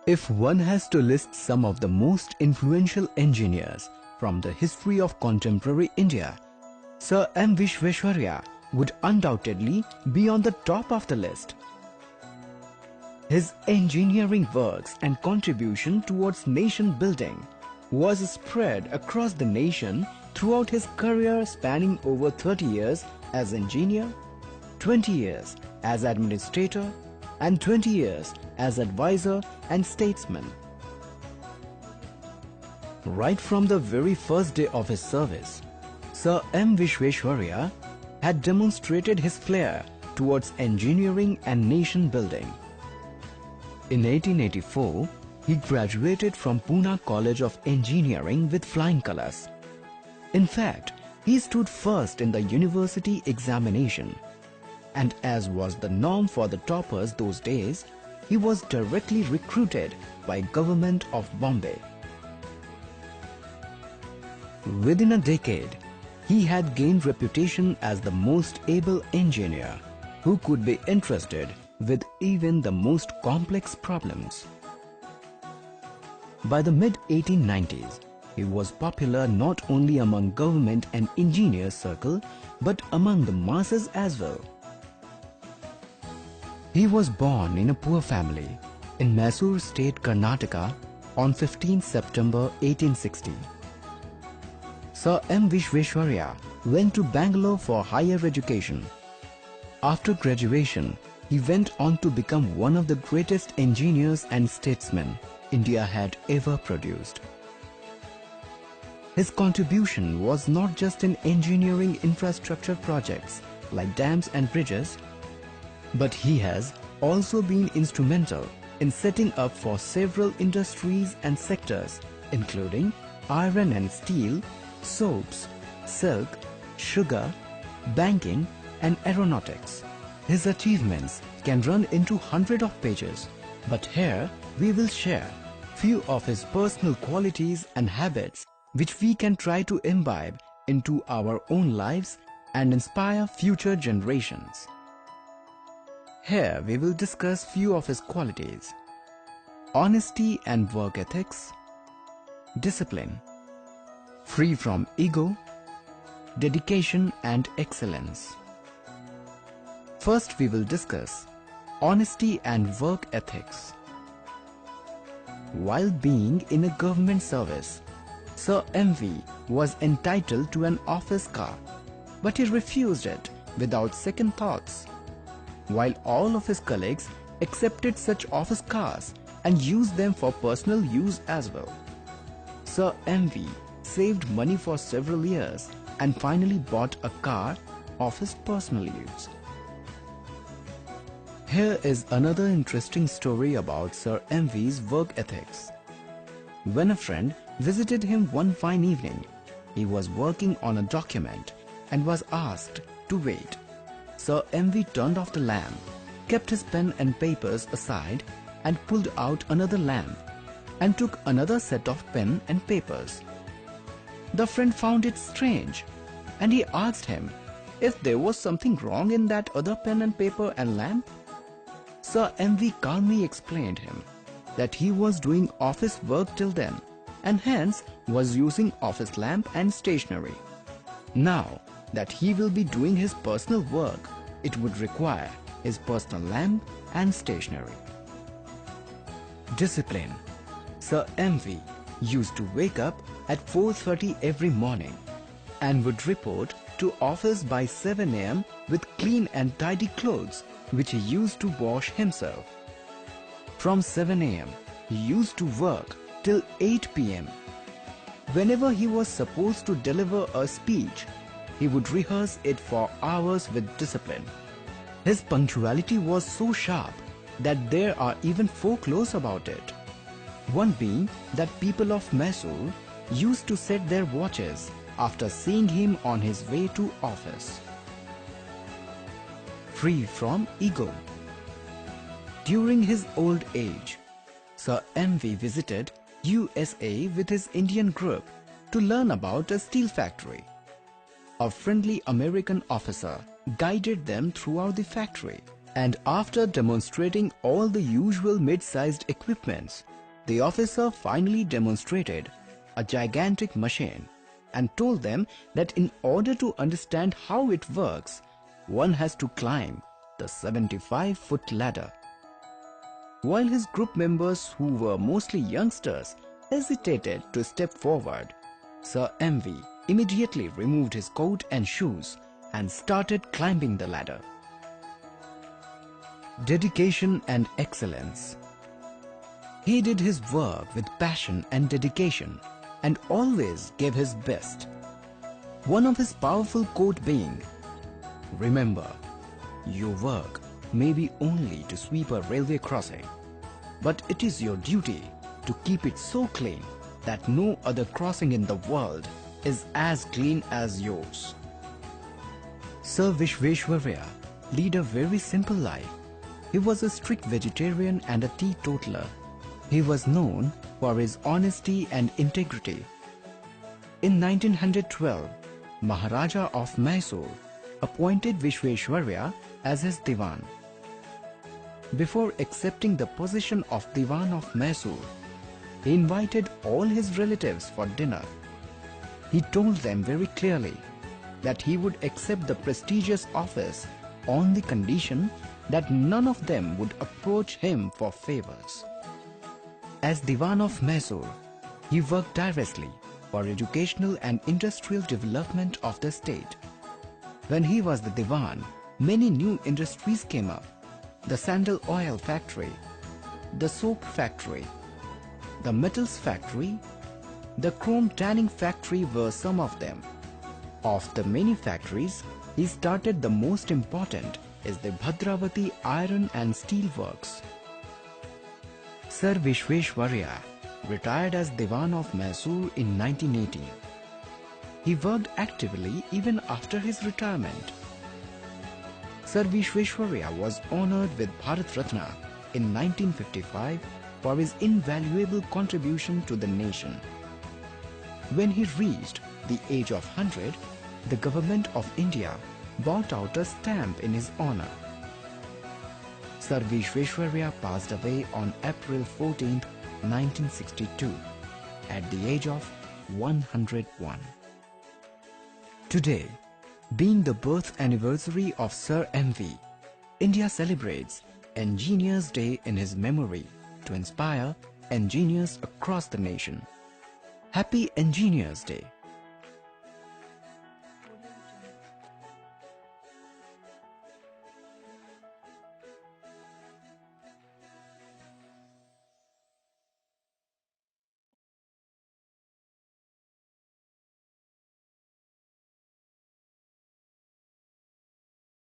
If one has to list some of the most influential engineers from the history of contemporary India, Sir M. Visweshwaraya would undoubtedly be on the top of the list. His engineering works and contribution towards nation building was spread across the nation throughout his career, spanning over 30 years as engineer, 20 years as administrator, and 20 years as advisor and statesman. Right from the very first day of his service, Sir M. Visweshwaraya had demonstrated his flair towards engineering and nation building. In 1884, he graduated from Pune College of Engineering with flying colours. In fact, he stood first in the university examination, and as was the norm for the toppers those days, he was directly recruited by Government of Bombay. Within a decade, he had gained reputation as the most able engineer who could be entrusted with even the most complex problems. By the mid-1890s, he was popular not only among government and engineers circle, but among the masses as well. He was born in a poor family in Mysore state, Karnataka on 15 September 1860. Sir M. Visweshwaraya went to Bangalore for higher education. After graduation, he went on to become one of the greatest engineers and statesmen India had ever produced. His contribution was not just in engineering infrastructure projects like dams and bridges, but he has also been instrumental in setting up for several industries and sectors, including iron and steel, soaps, silk, sugar, banking, and aeronautics. His achievements can run into hundreds of pages, but here we will share few of his personal qualities and habits which we can try to imbibe into our own lives and inspire future generations. Here we will discuss few of his qualities: honesty and work ethics, discipline, free from ego, dedication and excellence. First we will discuss honesty and work ethics. While being in a government service, Sir M.V. was entitled to an office car, but he refused it without second thoughts. While all of his colleagues accepted such office cars and used them for personal use as well, Sir M.V. saved money for several years and finally bought a car of his personal use. Here is another interesting story about Sir M.V.'s work ethics. When a friend visited him one fine evening, he was working on a document and was asked to wait. Sir M.V. turned off the lamp, kept his pen and papers aside and pulled out another lamp and took another set of pen and papers. The friend found it strange and he asked him if there was something wrong in that other pen and paper and lamp. Sir M.V. calmly explained him that he was doing office work till then and hence was using office lamp and stationery. Now that he will be doing his personal work, it would require his personal lamp and stationery. Discipline. Sir M.V. used to wake up at 4:30 every morning and would report to office by 7 a.m. with clean and tidy clothes which he used to wash himself. From 7 a.m. he used to work till 8 p.m. Whenever he was supposed to deliver a speech, he would rehearse it for hours with discipline. His punctuality was so sharp that there are even folklores about it. One being that people of Mysore used to set their watches after seeing him on his way to office. Free from ego. During his old age, Sir M.V. visited USA with his Indian group to learn about a steel factory. A friendly American officer guided them throughout the factory, and after demonstrating all the usual mid-sized equipments, the officer finally demonstrated a gigantic machine and told them that in order to understand how it works, one has to climb the 75-foot ladder. While his group members, who were mostly youngsters, hesitated to step forward, Sir M.V. immediately removed his coat and shoes and started climbing the ladder. Dedication and excellence. He did his work with passion and dedication and always gave his best. One of his powerful quote being, "Remember, your work may be only to sweep a railway crossing, but it is your duty to keep it so clean that no other crossing in the world is as clean as yours." Sir Visweshwaraya led a very simple life. He was a strict vegetarian and a teetotaler. He was known for his honesty and integrity. In 1912, Maharaja of Mysore appointed Visweshwaraya as his Diwan. Before accepting the position of Diwan of Mysore, he invited all his relatives for dinner. He told them very clearly that he would accept the prestigious office on the condition that none of them would approach him for favors. As Diwan of Mysore, he worked tirelessly for educational and industrial development of the state. When he was the Diwan, many new industries came up. The sandal oil factory, the soap factory, the metals factory, the chrome tanning factory were some of them. Of the many factories, he started the most important is the Bhadravati Iron and Steel Works. Sir Visweshwaraya retired as Diwan of Mysore in 1918. He worked actively even after his retirement. Sir Visweshwaraya was honored with Bharat Ratna in 1955 for his invaluable contribution to the nation. When he reached the age of 100, the government of India brought out a stamp in his honor. Sir Visweshwaraya passed away on April 14, 1962, at the age of 101. Today, being the birth anniversary of Sir M.V., India celebrates Engineers Day in his memory to inspire engineers across the nation. Happy Engineers Day!